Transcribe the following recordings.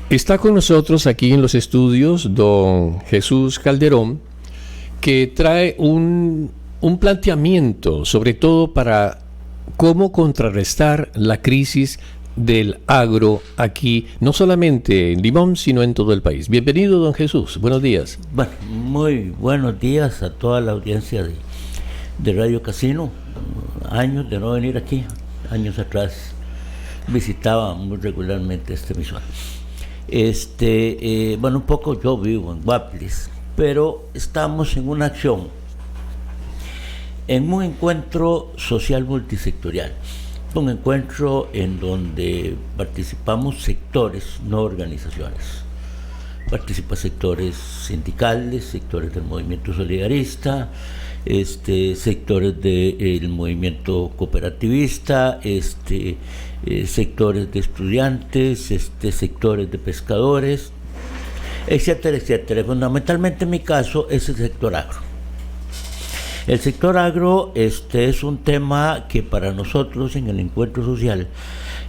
Está con nosotros aquí en los estudios don Jesús Calderón, que trae un planteamiento, sobre todo para cómo contrarrestar la crisis del agro aquí, no solamente en Limón, sino en todo el país. Bienvenido, don Jesús. Buenos días. Bueno, muy buenos días a toda la audiencia de Radio Casino. Años de no venir aquí, años atrás visitaba muy regularmente este emisor. Bueno, un poco yo vivo en Guaplis, pero estamos en una acción, en un encuentro social multisectorial, un encuentro en donde participamos sectores, no organizaciones. Participan sectores sindicales, sectores del movimiento solidarista, sectores del movimiento cooperativista, sectores de estudiantes, sectores de pescadores, etcétera, etcétera. Fundamentalmente en mi caso es el sector agro. El sector agro es un tema que para nosotros en el encuentro social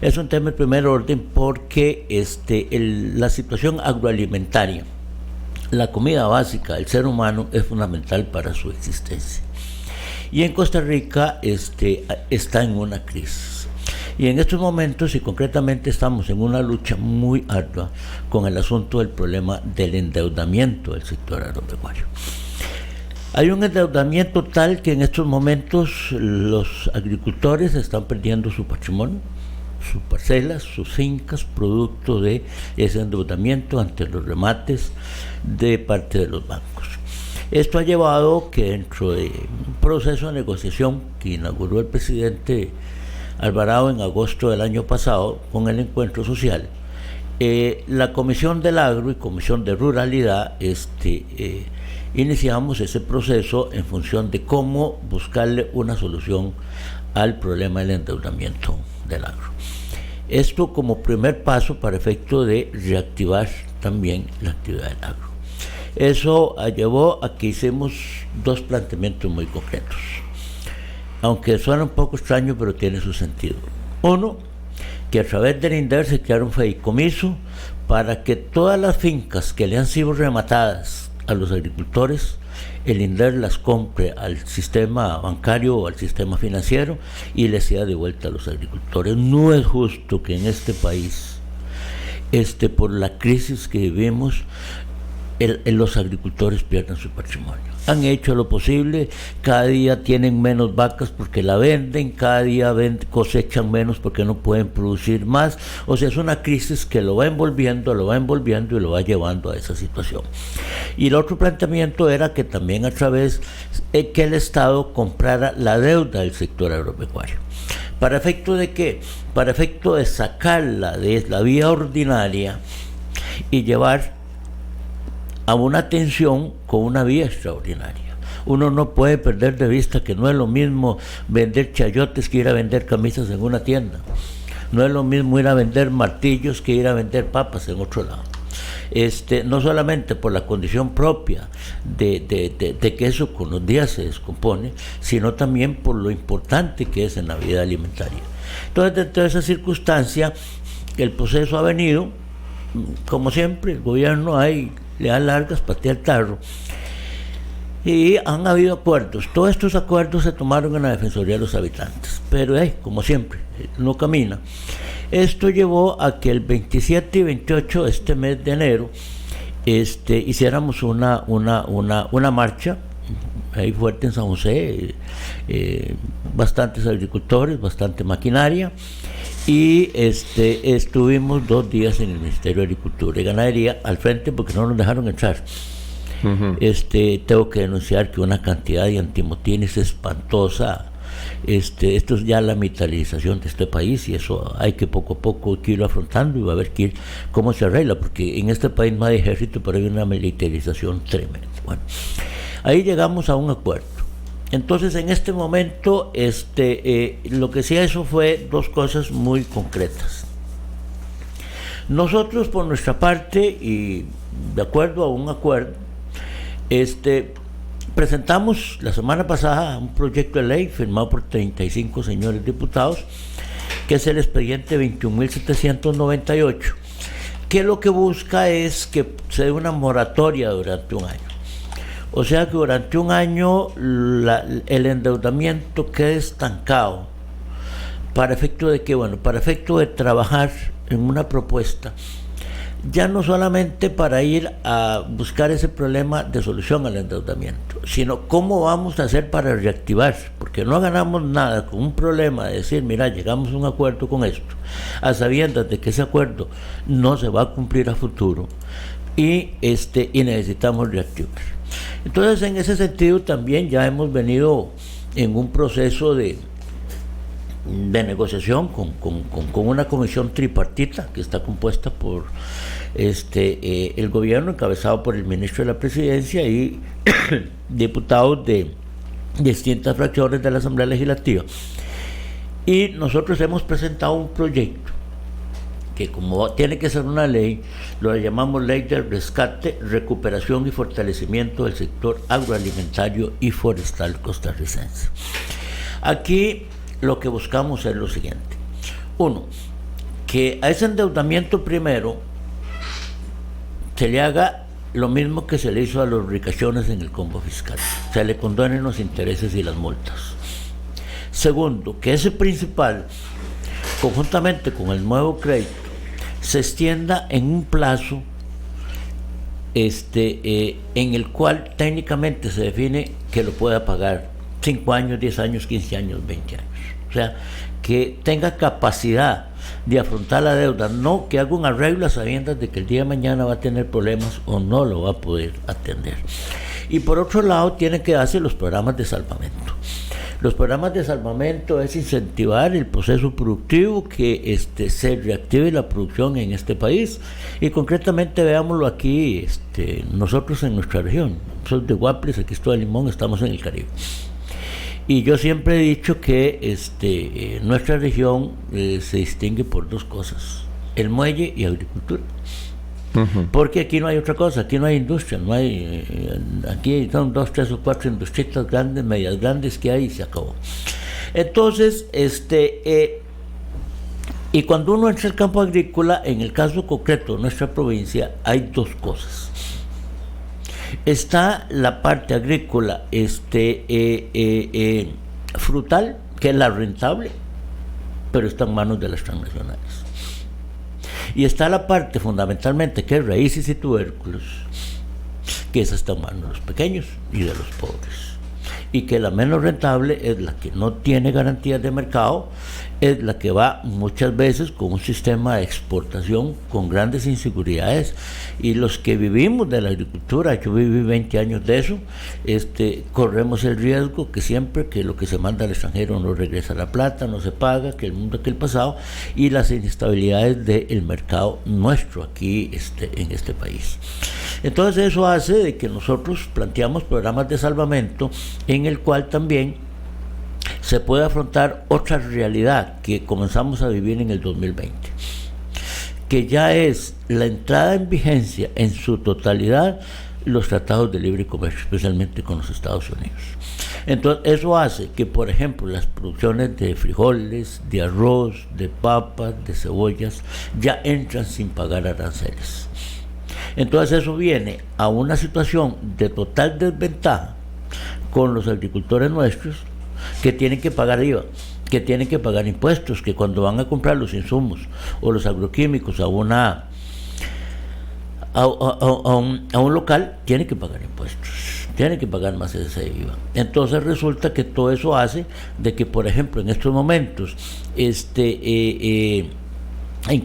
es un tema de primer orden porque la situación agroalimentaria, la comida básica del ser humano es fundamental para su existencia. Y en Costa Rica está en una crisis. Y en estos momentos, y concretamente estamos en una lucha muy ardua con el asunto del problema del endeudamiento del sector agropecuario. Hay un endeudamiento tal que en estos momentos los agricultores están perdiendo su patrimonio, sus parcelas, sus fincas, producto de ese endeudamiento ante los remates de parte de los bancos. Esto ha llevado que dentro de un proceso de negociación que inauguró el presidente Alvarado en agosto del año pasado con el encuentro social, la Comisión del Agro y Comisión de Ruralidad iniciamos ese proceso en función de cómo buscarle una solución al problema del endeudamiento del agro. Esto como primer paso para efecto de reactivar también la actividad del agro. Eso llevó a que hicimos dos planteamientos muy concretos, aunque suena un poco extraño, pero tiene su sentido. Uno, que a través del INDER se creara un fideicomiso para que todas las fincas que le han sido rematadas a los agricultores, el INDER las compre al sistema bancario o al sistema financiero y les sea de vuelta a los agricultores. No es justo que en este país, por la crisis que vivimos, los agricultores pierdan su patrimonio. Han hecho lo posible, cada día tienen menos vacas porque la venden, cada día cosechan menos porque no pueden producir más. O sea, es una crisis que lo va envolviendo y lo va llevando a esa situación. Y el otro planteamiento era que también a través que el Estado comprara la deuda del sector agropecuario. ¿Para efecto de qué? Para efecto de sacarla de la vía ordinaria y llevar a una atención con una vía extraordinaria. Uno no puede perder de vista que no es lo mismo vender chayotes que ir a vender camisas en una tienda. No es lo mismo ir a vender martillos que ir a vender papas en otro lado. No solamente por la condición propia de que eso con los días se descompone, sino también por lo importante que es en la vida alimentaria. Entonces, dentro de esa circunstancia, el proceso ha venido, como siempre, el gobierno le da largas, patea el tarro, y han habido acuerdos. Todos estos acuerdos se tomaron en la Defensoría de los Habitantes, pero como siempre, no camina. Esto llevó a que el 27 y 28 de este mes de enero hiciéramos una marcha ahí fuerte en San José, bastantes agricultores, bastante maquinaria, y estuvimos 2 días en el Ministerio de Agricultura y Ganadería al frente porque no nos dejaron entrar. Uh-huh. Tengo que denunciar que una cantidad de antimotines espantosa. Esto es ya la militarización de este país, y eso hay que poco a poco irlo afrontando y va a ver cómo se arregla, porque en este país no hay ejército, pero hay una militarización tremenda. Bueno, ahí llegamos a un acuerdo. Entonces, en este momento, lo que sí hizo fue 2 cosas muy concretas. Nosotros, por nuestra parte, y de acuerdo a un acuerdo, presentamos la semana pasada un proyecto de ley firmado por 35 señores diputados, que es el expediente 21.798, que lo que busca es que se dé una moratoria durante un año. O sea que durante un año el endeudamiento quede estancado para efecto de que, bueno, para efecto de trabajar en una propuesta, ya no solamente para ir a buscar ese problema de solución al endeudamiento, sino cómo vamos a hacer para reactivar, porque no ganamos nada con un problema de decir, mira, llegamos a un acuerdo con esto, a sabiendas de que ese acuerdo no se va a cumplir a futuro y necesitamos reactivar. Entonces, en ese sentido también ya hemos venido en un proceso de negociación con una comisión tripartita que está compuesta por el gobierno, encabezado por el ministro de la Presidencia y diputados de distintas fracciones de la Asamblea Legislativa. Y nosotros hemos presentado un proyecto que, como tiene que ser una ley, lo llamamos Ley del Rescate, Recuperación y Fortalecimiento del Sector Agroalimentario y Forestal Costarricense. Aquí lo que buscamos es lo siguiente. Uno, que a ese endeudamiento primero se le haga lo mismo que se le hizo a los ricachones en el combo fiscal. Se le condonen los intereses y las multas. Segundo, que ese principal, conjuntamente con el nuevo crédito, se extienda en un plazo en el cual técnicamente se define que lo pueda pagar 5 años, 10 años, 15 años, 20 años. O sea, que tenga capacidad de afrontar la deuda, no que haga un arreglo a sabiendas de que el día de mañana va a tener problemas o no lo va a poder atender. Y por otro lado, tienen que darse los programas de salvamento. Los programas de salvamento es incentivar el proceso productivo, que se reactive la producción en este país. Y concretamente veámoslo aquí, nosotros en nuestra región. Soy de Guaples, aquí estoy de Limón, estamos en el Caribe. Y yo siempre he dicho que nuestra región se distingue por dos cosas: el muelle y agricultura. Porque aquí no hay otra cosa, aquí no hay industria, no hay, aquí son 2, 3 o 4 industrias grandes, medias grandes que hay y se acabó. Entonces, y cuando uno entra al campo agrícola, en el caso concreto de nuestra provincia, hay dos cosas. Está la parte agrícola frutal, que es la rentable, pero está en manos de las transnacionales. Y está la parte fundamentalmente que es raíces y tubérculos, que esa está en manos de los pequeños y de los pobres. Y que la menos rentable es la que no tiene garantías de mercado, es la que va muchas veces con un sistema de exportación con grandes inseguridades. Y los que vivimos de la agricultura, yo viví 20 años de eso, corremos el riesgo que siempre que lo que se manda al extranjero no regresa la plata, no se paga, que el mundo que el pasado, y las inestabilidades del mercado nuestro aquí en este país. Entonces eso hace de que nosotros planteamos programas de salvamento en el cual también se puede afrontar otra realidad que comenzamos a vivir en el 2020, que ya es la entrada en vigencia en su totalidad los tratados de libre comercio, especialmente con los Estados Unidos. Entonces eso hace que, por ejemplo, las producciones de frijoles, de arroz, de papas, de cebollas, ya entran sin pagar aranceles. Entonces eso viene a una situación de total desventaja con los agricultores nuestros, que tienen que pagar IVA, que tienen que pagar impuestos, que cuando van a comprar los insumos o los agroquímicos a un local, tienen que pagar impuestos, tienen que pagar más ese IVA. Entonces resulta que todo eso hace de que, por ejemplo, en estos momentos, en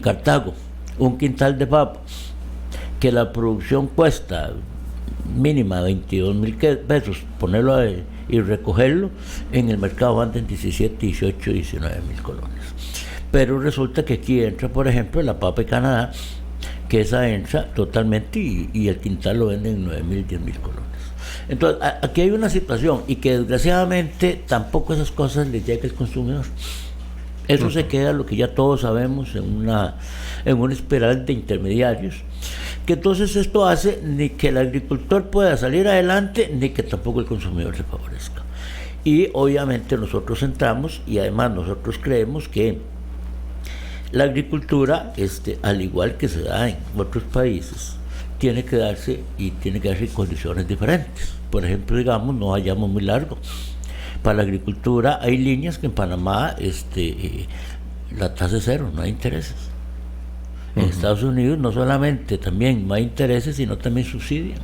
Cartago, un quintal de papa, que la producción cuesta mínima 22,000 pesos, ponerlo y recogerlo, en el mercado van en 17, 18, 19,000 colones. Pero resulta que aquí entra, por ejemplo, la papa de Canadá, que esa entra totalmente y el quintal lo venden en 9,000, 10,000 colones. Entonces, aquí hay una situación, y que desgraciadamente tampoco esas cosas les llega al consumidor. Eso se queda, lo que ya todos sabemos, en una espiral de intermediarios, que entonces esto hace ni que el agricultor pueda salir adelante, ni que tampoco el consumidor se favorezca. Y obviamente nosotros entramos, y además nosotros creemos que la agricultura, al igual que se da en otros países, tiene que darse en condiciones diferentes. Por ejemplo, digamos, no vayamos muy largo. Para la agricultura hay líneas que en Panamá la tasa es cero, no hay intereses. En Estados Unidos no solamente también no hay intereses, sino también subsidian.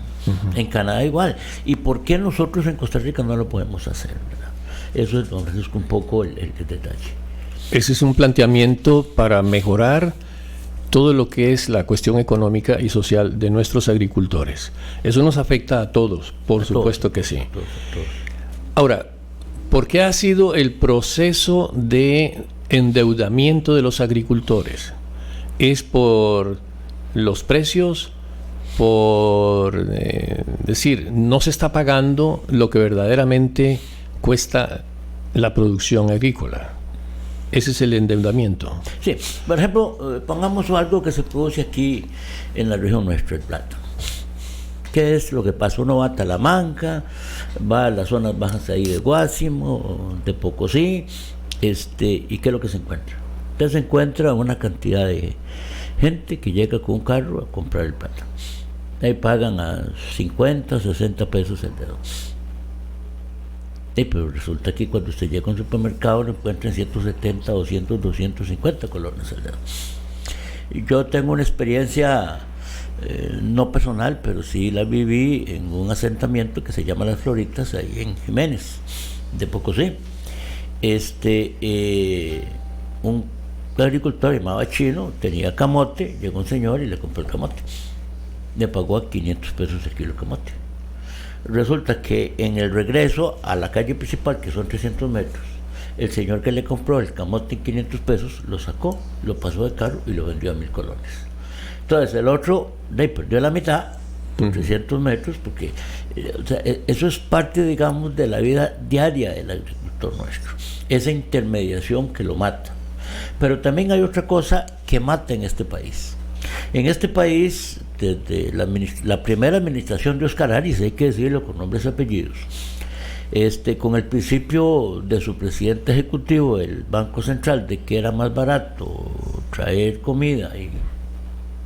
En Canadá igual. ¿Y por qué nosotros en Costa Rica no lo podemos hacer, ¿verdad? Eso es, don Francisco, un poco el detalle. Ese es un planteamiento para mejorar todo lo que es la cuestión económica y social de nuestros agricultores. Eso nos afecta a todos, por supuesto que sí. A todos. Ahora, ¿por qué ha sido el proceso de endeudamiento de los agricultores? ¿Es por los precios? Por decir, no se está pagando lo que verdaderamente cuesta la producción agrícola. Ese es el endeudamiento. Sí, por ejemplo, pongamos algo que se produce aquí en la región nuestra, el plátano. ¿Qué es lo que pasa? Uno va a Talamanca, va a las zonas bajas ahí de Guásimo, de Pocosí, ¿y qué es lo que se encuentra? Usted se encuentra una cantidad de gente que llega con un carro a comprar el plátano. Ahí pagan a 50, 60 pesos el dedo. Pero resulta que cuando usted llega a un supermercado lo encuentra en 170, 200, 250 colones el dedo. Y yo tengo una experiencia no personal, pero sí la viví en un asentamiento que se llama Las Floritas, ahí en Jiménez, de Pocosí. Un agricultor llamado Chino tenía camote, llegó un señor y le compró el camote. Le pagó a 500 pesos el kilo de camote. Resulta que en el regreso a la calle principal, que son 300 metros, el señor que le compró el camote en 500 pesos lo sacó, lo pasó de carro y lo vendió a 1,000 colones. Entonces el otro perdió la mitad por 300 metros, porque eso es parte, digamos, de la vida diaria del agricultor nuestro, esa intermediación que lo mata. Pero también hay otra cosa que mata en este país. En este país, desde la primera administración de Oscar Arias, hay que decirlo con nombres y apellidos, con el principio de su presidente ejecutivo del Banco Central de que era más barato traer comida y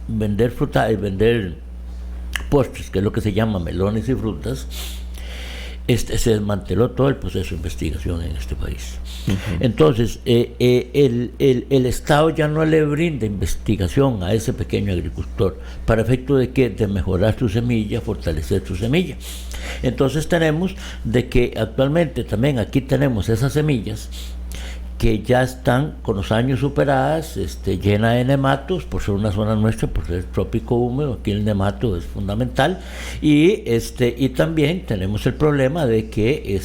vender fruta y vender postres, que es lo que se llama melones y frutas, se desmanteló todo el proceso de investigación en este país. Entonces, el Estado ya no le brinda investigación a ese pequeño agricultor para efecto de que de mejorar su semilla, fortalecer su semilla. Entonces tenemos de que actualmente también aquí tenemos esas semillas que ya están con los años superadas, llena de nematos, por ser una zona nuestra, por ser trópico húmedo, aquí el nemato es fundamental, y también tenemos el problema de que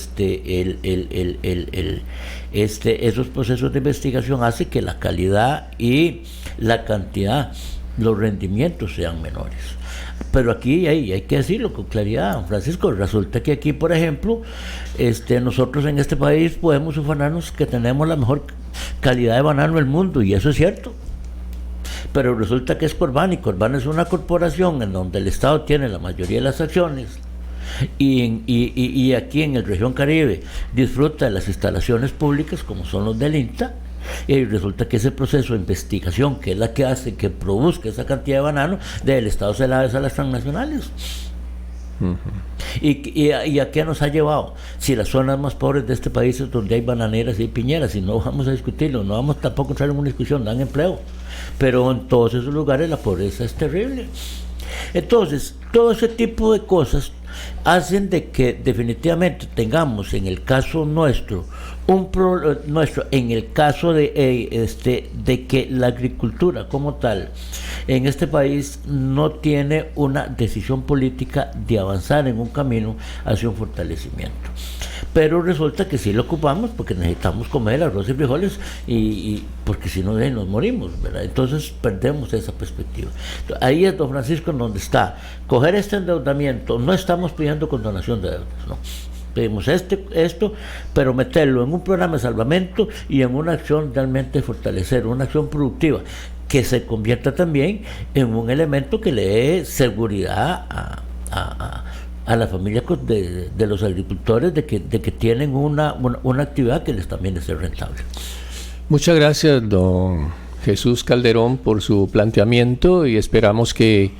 esos procesos de investigación hacen que la calidad y la cantidad, los rendimientos sean menores. Pero aquí hay que decirlo con claridad, don Francisco. Resulta que aquí, por ejemplo, nosotros en este país podemos ufanarnos que tenemos la mejor calidad de banano del mundo, y eso es cierto. Pero resulta que es Corban, y Corban es una corporación en donde el Estado tiene la mayoría de las acciones, y aquí en la región Caribe disfruta de las instalaciones públicas como son los del INTA. Y resulta que ese proceso de investigación, que es la que hace que produzca esa cantidad de banano, del Estado se la da a las transnacionales. ¿Y a qué nos ha llevado? Si las zonas más pobres de este país es donde hay bananeras y hay piñeras, y no vamos a discutirlo, no vamos tampoco a entrar en una discusión, dan empleo, pero en todos esos lugares la pobreza es terrible. Entonces, todo ese tipo de cosas hacen de que definitivamente tengamos en el caso nuestro en el caso de que la agricultura como tal en este país no tiene una decisión política de avanzar en un camino hacia un fortalecimiento. Pero resulta que sí lo ocupamos porque necesitamos comer arroz y frijoles, y porque si no nos morimos, ¿verdad? Entonces perdemos esa perspectiva. Ahí es, don Francisco, en donde está. Coger este endeudamiento, no estamos pidiendo condonación de deudas, no. Pedimos esto, pero meterlo en un programa de salvamento y en una acción realmente fortalecer, una acción productiva, que se convierta también en un elemento que le dé seguridad a la familia de los agricultores de que tienen una actividad que les también es rentable. Muchas gracias, don Jesús Calderón por su planteamiento y esperamos que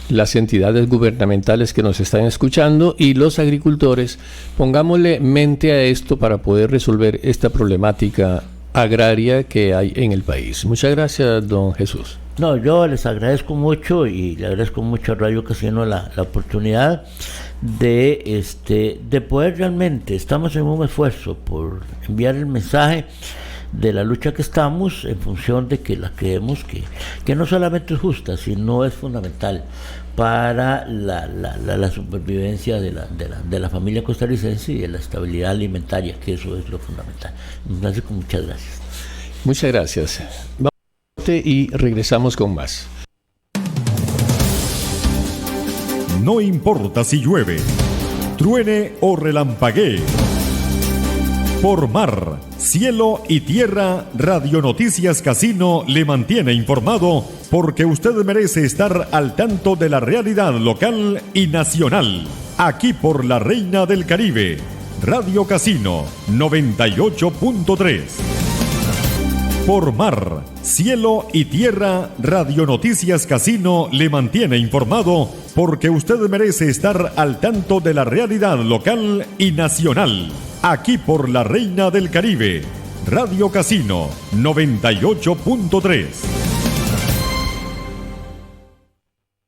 las entidades gubernamentales que nos están escuchando y los agricultores pongámosle mente a esto para poder resolver esta problemática agraria que hay en el país. Muchas gracias, don Jesús. No, yo les agradezco mucho y le agradezco mucho a Radio Casino la oportunidad de poder realmente, estamos en un esfuerzo por enviar el mensaje de la lucha que estamos en función de que la creemos que no solamente es justa, sino es fundamental para la supervivencia de la familia costarricense y de la estabilidad alimentaria, que eso es lo fundamental. Entonces, muchas gracias. Muchas gracias. Vamos y regresamos con más. No importa si llueve, truene o relampaguee. Por mar, cielo y tierra, Radio Noticias Casino le mantiene informado porque usted merece estar al tanto de la realidad local y nacional. Aquí por la Reina del Caribe, Radio Casino 98.3. Por mar, cielo y tierra, Radio Noticias Casino le mantiene informado porque usted merece estar al tanto de la realidad local y nacional. Aquí por la Reina del Caribe, Radio Casino 98.3.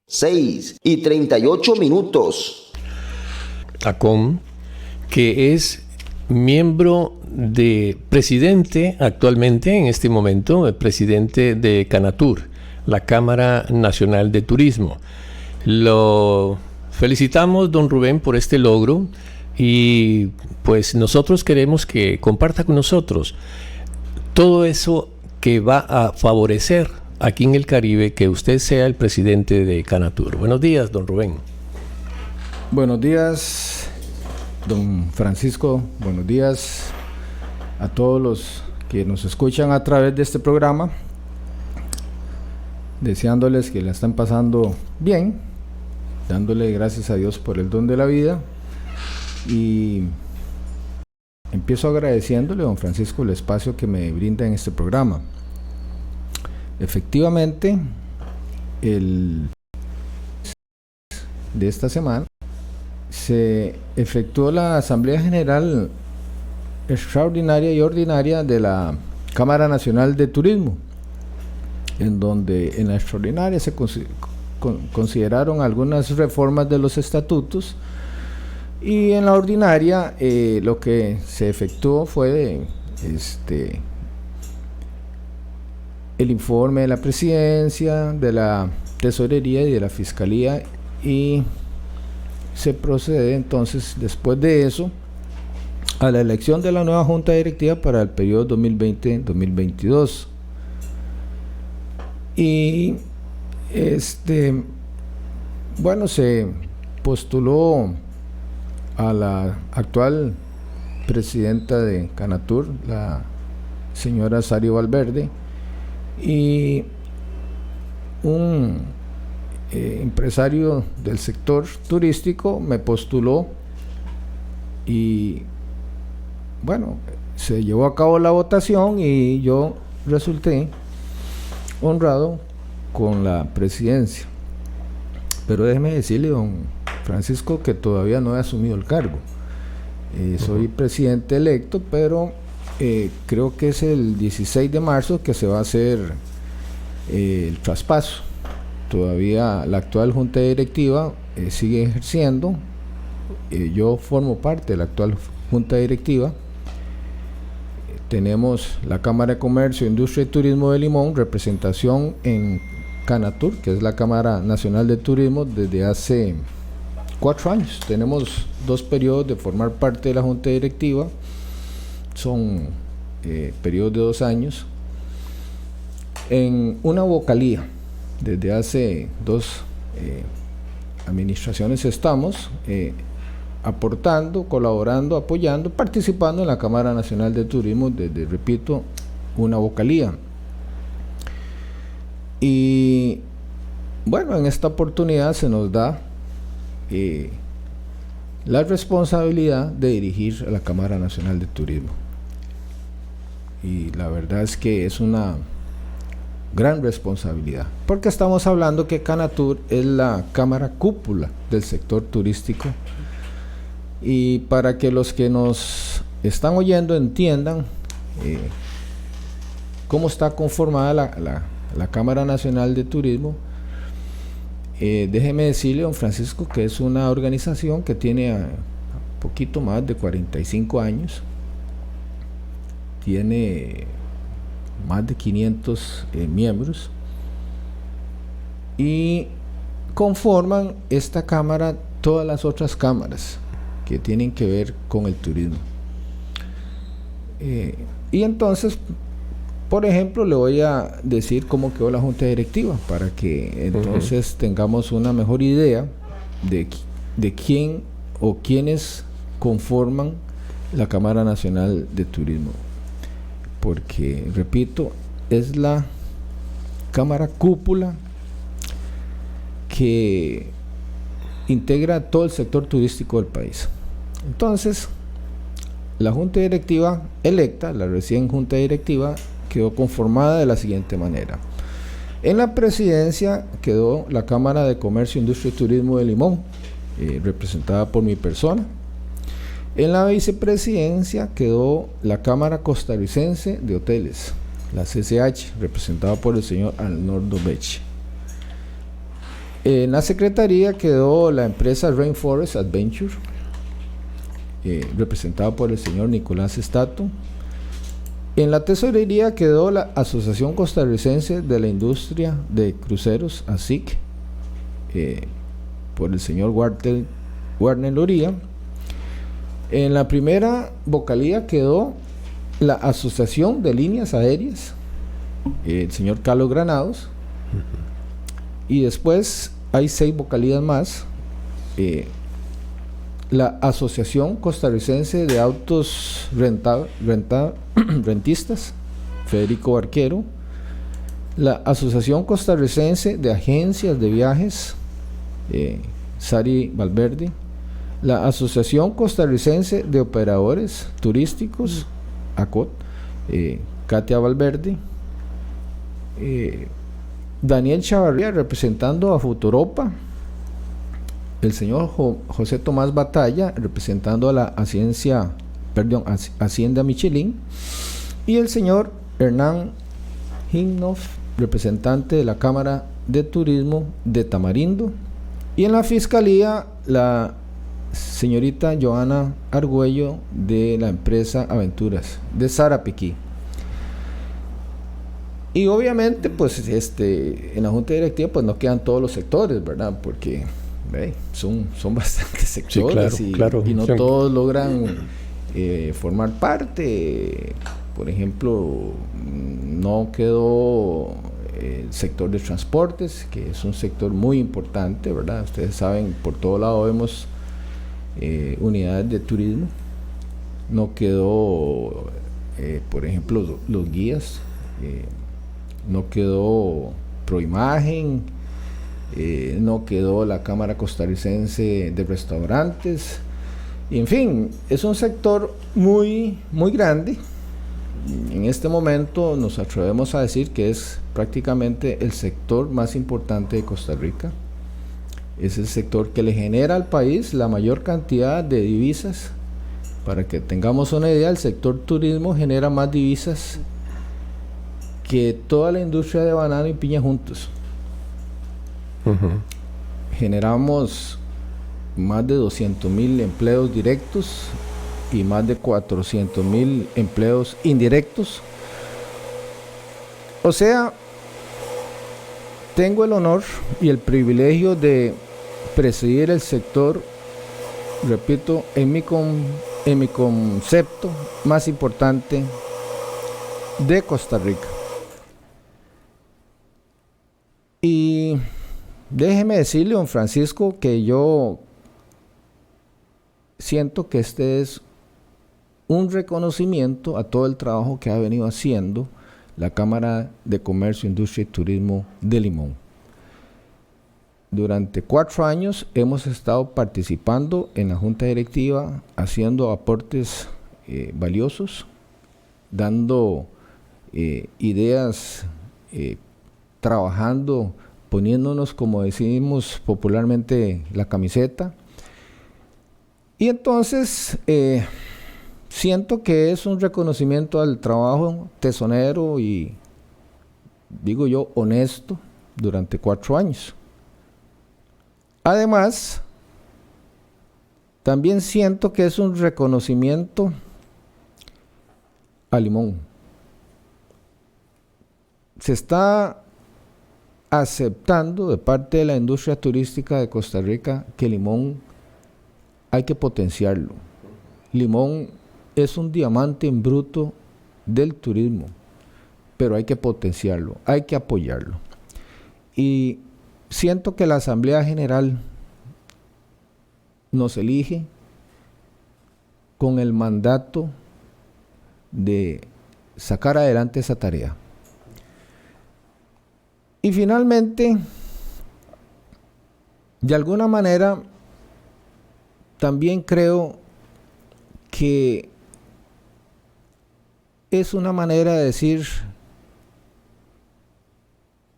6:38. Tacón, que es miembro de presidente actualmente, en este momento, el presidente de Canatur, la Cámara Nacional de Turismo. Lo felicitamos, don Rubén, por este logro y pues nosotros queremos que comparta con nosotros todo eso que va a favorecer aquí en el Caribe que usted sea el presidente de Canatur. Buenos días, don Rubén. Buenos días, don Francisco. Buenos días a todos los que nos escuchan a través de este programa. Deseándoles que la están pasando bien, dándole gracias a Dios por el don de la vida. Y empiezo agradeciéndole, don Francisco, el espacio que me brinda en este programa. Efectivamente, de esta semana se efectuó la Asamblea General Extraordinaria y Ordinaria de la Cámara Nacional de Turismo, en donde en la extraordinaria se consideraron algunas reformas de los estatutos y en la ordinaria lo que se efectuó fue el informe de la presidencia, de la tesorería y de la fiscalía, y se procede entonces después de eso a la elección de la nueva junta directiva para el periodo 2020-2022. Y bueno, se postuló a la actual presidenta de Canatur, la señora Sari Valverde, y un empresario del sector turístico me postuló y bueno, se llevó a cabo la votación y yo resulté honrado con la presidencia. Pero déjeme decirle, don Francisco, que todavía no he asumido el cargo. Soy presidente electo, pero creo que es el 16 de marzo que se va a hacer el traspaso. Todavía la actual junta directiva sigue ejerciendo. Yo formo parte de la actual junta directiva. Tenemos la Cámara de Comercio, Industria y Turismo de Limón, representación en Canatur, que es la Cámara Nacional de Turismo, desde hace 4 años. Tenemos 2 periodos de formar parte de la junta directiva. Son periodos de 2 años. En una vocalía, desde hace 2 administraciones estamos aportando, colaborando, apoyando, participando en la Cámara Nacional de Turismo desde, repito, una vocalía. Y bueno, en esta oportunidad se nos da la responsabilidad de dirigir a la Cámara Nacional de Turismo. Y la verdad es que es una gran responsabilidad, porque estamos hablando que Canatur es la cámara cúpula del sector turístico. Y para que los que nos están oyendo entiendan cómo está conformada la Cámara Nacional de Turismo, déjeme decirle, don Francisco, que es una organización que tiene poquito más de 45 años, tiene más de 500 miembros, y conforman esta cámara todas las otras cámaras que tienen que ver con el turismo. Y entonces, por ejemplo, le voy a decir cómo quedó la junta directiva para que entonces tengamos una mejor idea de quién o quiénes conforman la Cámara Nacional de Turismo, porque, repito, es la cámara cúpula que integra todo el sector turístico del país. Entonces, la junta directiva electa, la recién junta directiva, quedó conformada de la siguiente manera. En la presidencia quedó la Cámara de Comercio, Industria y Turismo de Limón, representada por mi persona. En la vicepresidencia quedó la Cámara Costarricense de Hoteles, la CCH, representada por el señor Arnoldo Beche. En la secretaría quedó la empresa Rainforest Adventure, representada por el señor Nicolás Estato. En la tesorería quedó la Asociación Costarricense de la Industria de Cruceros, ASIC, por el señor Warner Loría. En la primera vocalía quedó la Asociación de Líneas Aéreas, el señor Carlos Granados. Y después hay 6 vocalías más. La Asociación Costarricense de Autos Rentistas, Federico Barquero. La Asociación Costarricense de Agencias de Viajes, Sari Valverde. La Asociación Costarricense de Operadores Turísticos, ACOT, Katia Valverde. Daniel Chavarría, representando a Futuropa. El señor José Tomás Batalla, representando a la Hacienda Michelin. Y el señor Hernán Himnoff, representante de la Cámara de Turismo de Tamarindo. Y en la Fiscalía, la señorita Joana Argüello, de la empresa Aventuras de Sarapiquí. Y obviamente, pues, en la junta directiva, pues no quedan todos los sectores, ¿verdad? Porque son bastantes sectores, sí, claro, y no todos logran formar parte. Por ejemplo, no quedó el sector de transportes, que es un sector muy importante, ¿verdad? Ustedes saben, por todo lado vemos unidades de turismo. No quedó, por ejemplo, los guías. No quedó Proimagen, no quedó la Cámara Costarricense de Restaurantes. Y en fin, es un sector muy, muy grande. En este momento nos atrevemos a decir que es prácticamente el sector más importante de Costa Rica. Es el sector que le genera al país la mayor cantidad de divisas. Para que tengamos una idea, el sector turismo genera más divisas que toda la industria de banano y piña juntos. Generamos más de 200,000 empleos directos y más de 400,000 empleos indirectos. O sea, tengo el honor y el privilegio de presidir el sector, repito, en mi concepto más importante de Costa Rica. Y déjeme decirle, don Francisco, que yo siento que este es un reconocimiento a todo el trabajo que ha venido haciendo la Cámara de Comercio, Industria y Turismo de Limón. Durante 4 años hemos estado participando en la Junta Directiva, haciendo aportes valiosos, dando ideas trabajando, poniéndonos, como decimos popularmente, la camiseta. Y entonces siento que es un reconocimiento al trabajo tesonero y, digo yo, honesto durante 4 años. Además, también siento que es un reconocimiento a Limón. Se está aceptando de parte de la industria turística de Costa Rica que Limón hay que potenciarlo. Limón es un diamante en bruto del turismo, pero hay que potenciarlo, hay que apoyarlo. Y siento que la Asamblea General nos elige con el mandato de sacar adelante esa tarea. Y finalmente, de alguna manera, también creo que es una manera de decir,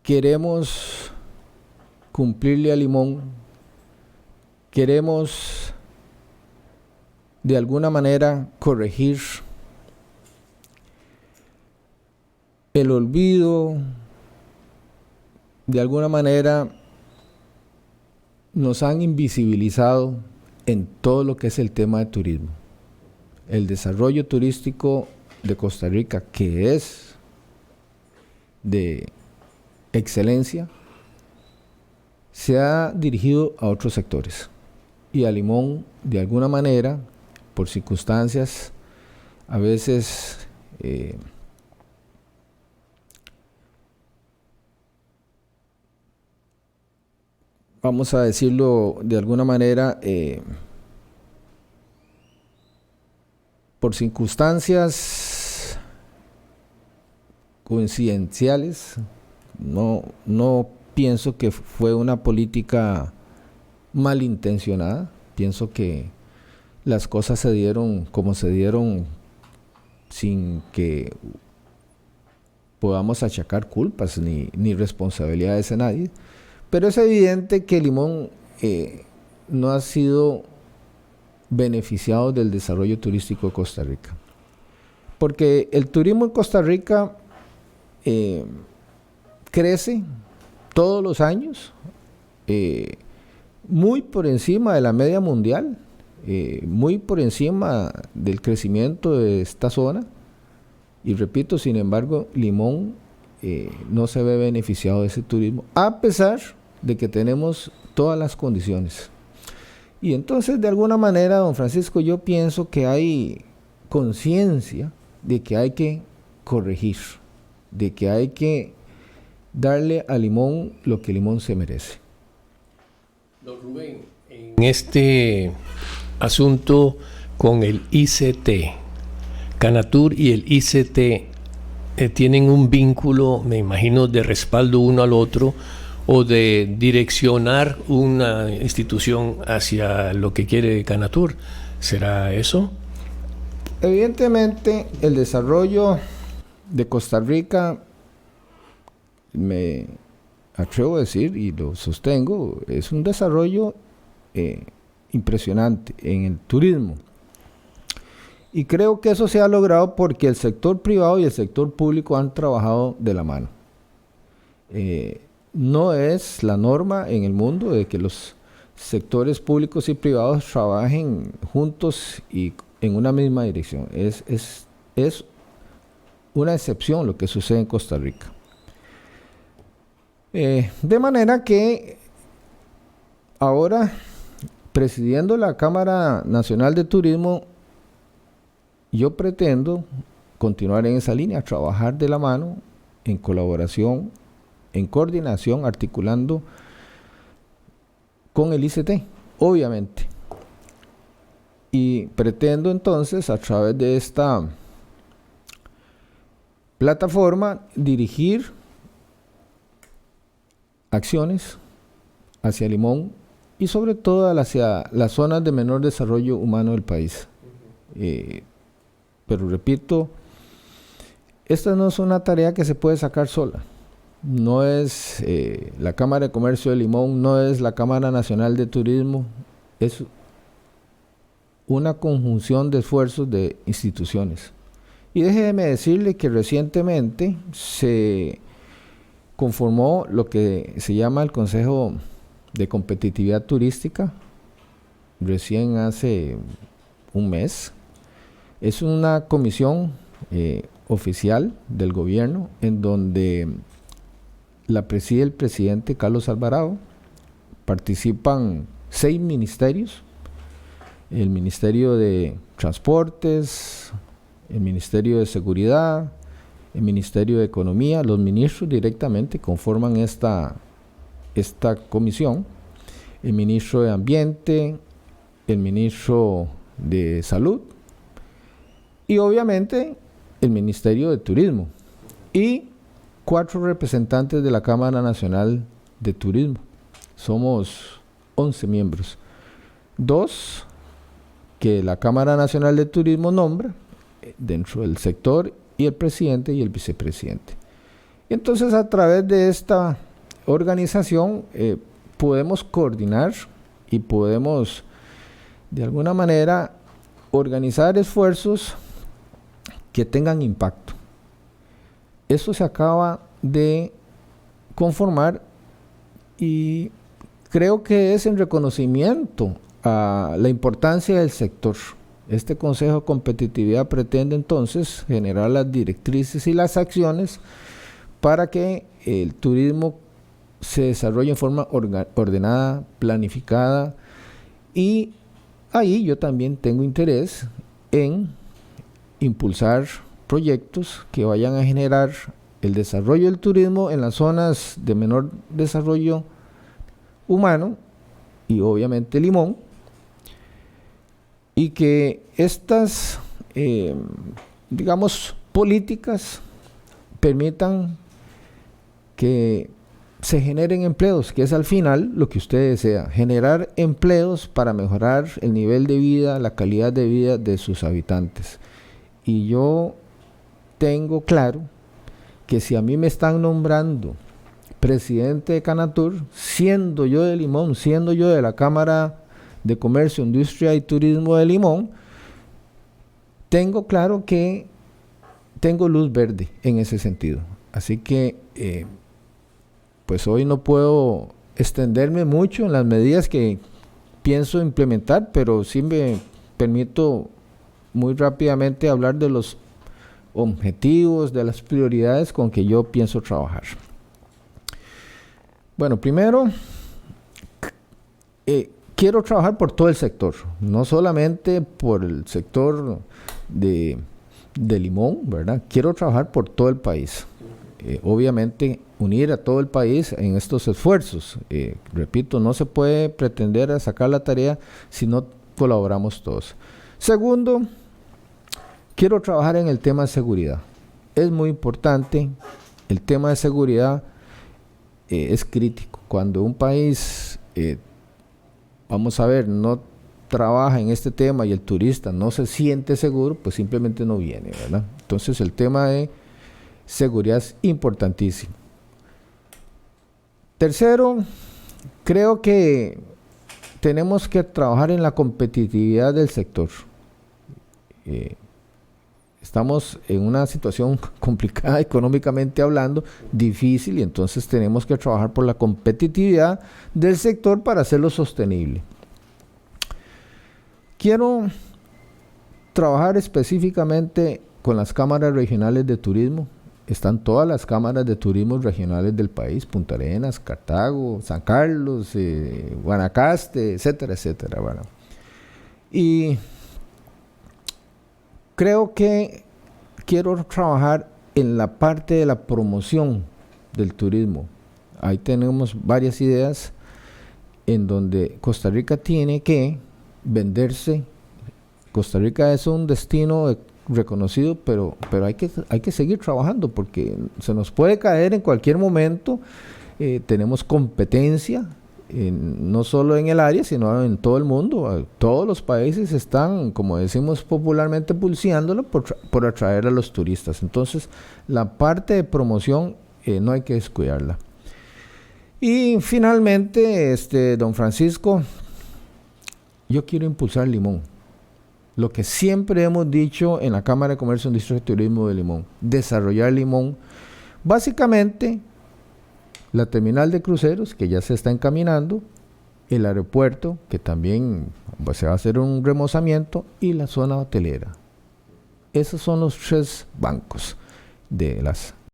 queremos cumplirle a Limón, queremos de alguna manera corregir el olvido, de alguna manera nos han invisibilizado en todo lo que es el tema de turismo. El desarrollo turístico de Costa Rica, que es de excelencia, se ha dirigido a otros sectores. Y a Limón, de alguna manera, por circunstancias, a veces vamos a decirlo de alguna manera, por circunstancias coincidenciales, no pienso que fue una política malintencionada, pienso que las cosas se dieron como se dieron sin que podamos achacar culpas ni responsabilidades a nadie. Pero es evidente que Limón no ha sido beneficiado del desarrollo turístico de Costa Rica. Porque el turismo en Costa Rica crece todos los años, muy por encima de la media mundial, muy por encima del crecimiento de esta zona. Y repito, sin embargo, Limón no se ve beneficiado de ese turismo, a pesar de que tenemos todas las condiciones. Y entonces, de alguna manera, don Francisco, yo pienso que hay conciencia de que hay que corregir, de que hay que darle a Limón lo que Limón se merece. Don Rubén, en este asunto con el ICT, Canatur y el ICT tienen un vínculo, me imagino, de respaldo uno al otro o de direccionar una institución hacia lo que quiere Canatur. ¿Será eso? Evidentemente, el desarrollo de Costa Rica, me atrevo a decir y lo sostengo, es un desarrollo impresionante en el turismo. Y creo que eso se ha logrado porque el sector privado y el sector público han trabajado de la mano. No es la norma en el mundo de que los sectores públicos y privados trabajen juntos y en una misma dirección. Es una excepción lo que sucede en Costa Rica. De manera que ahora, presidiendo la Cámara Nacional de Turismo, yo pretendo continuar en esa línea, trabajar de la mano, en colaboración, en coordinación, articulando con el ICT, obviamente. Y pretendo entonces, a través de esta plataforma, dirigir acciones hacia Limón y sobre todo hacia las zonas de menor desarrollo humano del país. Pero repito, esta no es una tarea que se puede sacar sola. no es la Cámara de Comercio de Limón, no es la Cámara Nacional de Turismo, es una conjunción de esfuerzos de instituciones. Y déjeme decirle que recientemente se conformó lo que se llama el Consejo de Competitividad Turística, recién hace un mes. Es una comisión oficial del gobierno en donde la preside el presidente Carlos Alvarado. Participan 6 ministerios: el Ministerio de Transportes, el Ministerio de Seguridad, el Ministerio de Economía. Los ministros directamente conforman esta comisión: el ministro de Ambiente, el ministro de Salud y obviamente el Ministerio de Turismo, y 4 representantes de la Cámara Nacional de Turismo. Somos 11 miembros, 2 que la Cámara Nacional de Turismo nombra dentro del sector, y el presidente y el vicepresidente. Entonces, a través de esta organización podemos coordinar y podemos de alguna manera organizar esfuerzos que tengan impacto. Eso se acaba de conformar y creo que es en reconocimiento a la importancia del sector. Este Consejo de Competitividad pretende entonces generar las directrices y las acciones para que el turismo se desarrolle en forma ordenada, planificada, y ahí yo también tengo interés en impulsar proyectos que vayan a generar el desarrollo del turismo en las zonas de menor desarrollo humano y obviamente Limón, y que estas políticas permitan que se generen empleos, que es al final lo que usted desea: generar empleos para mejorar el nivel de vida, la calidad de vida de sus habitantes. Y yo tengo claro que si a mí me están nombrando presidente de Canatur, siendo yo de Limón, siendo yo de la Cámara de Comercio, Industria y Turismo de Limón, tengo claro que tengo luz verde en ese sentido. Así que pues hoy no puedo extenderme mucho en las medidas que pienso implementar, pero sí me permito muy rápidamente hablar de los objetivos, de las prioridades con que yo pienso trabajar. Bueno, primero, quiero trabajar por todo el sector, no solamente por el sector de Limón, ¿verdad? Quiero trabajar por todo el país. Obviamente, unir a todo el país en estos esfuerzos. Repito, no se puede pretender sacar la tarea si no colaboramos todos. Segundo, quiero trabajar en el tema de seguridad. Es muy importante. El tema de seguridad es crítico. Cuando un país, vamos a ver, no trabaja en este tema y el turista no se siente seguro, pues simplemente no viene, ¿verdad? Entonces el tema de seguridad es importantísimo. Tercero, creo que tenemos que trabajar en la competitividad del sector. Estamos en una situación complicada económicamente hablando, difícil, y entonces tenemos que trabajar por la competitividad del sector para hacerlo sostenible. Quiero trabajar específicamente con las cámaras regionales de turismo. Están todas las cámaras de turismo regionales del país: Punta Arenas, Cartago, San Carlos, Guanacaste, etcétera, etcétera. Bueno. Y creo que quiero trabajar en la parte de la promoción del turismo. Ahí tenemos varias ideas en donde Costa Rica tiene que venderse. Costa Rica es un destino reconocido, pero hay que seguir trabajando porque se nos puede caer en cualquier momento. Tenemos competencia, no solo en el área, sino en todo el mundo. Todos los países están, como decimos popularmente, pulseándolo por atraer a los turistas. Entonces, la parte de promoción no hay que descuidarla. Y finalmente, don Francisco, yo quiero impulsar Limón. Lo que siempre hemos dicho en la Cámara de Comercio, Industria y Turismo de Limón, desarrollar Limón. Básicamente, la terminal de cruceros, que ya se está encaminando, el aeropuerto, que también se va a hacer un remozamiento, y la zona hotelera. Esos son los 3 bancos de las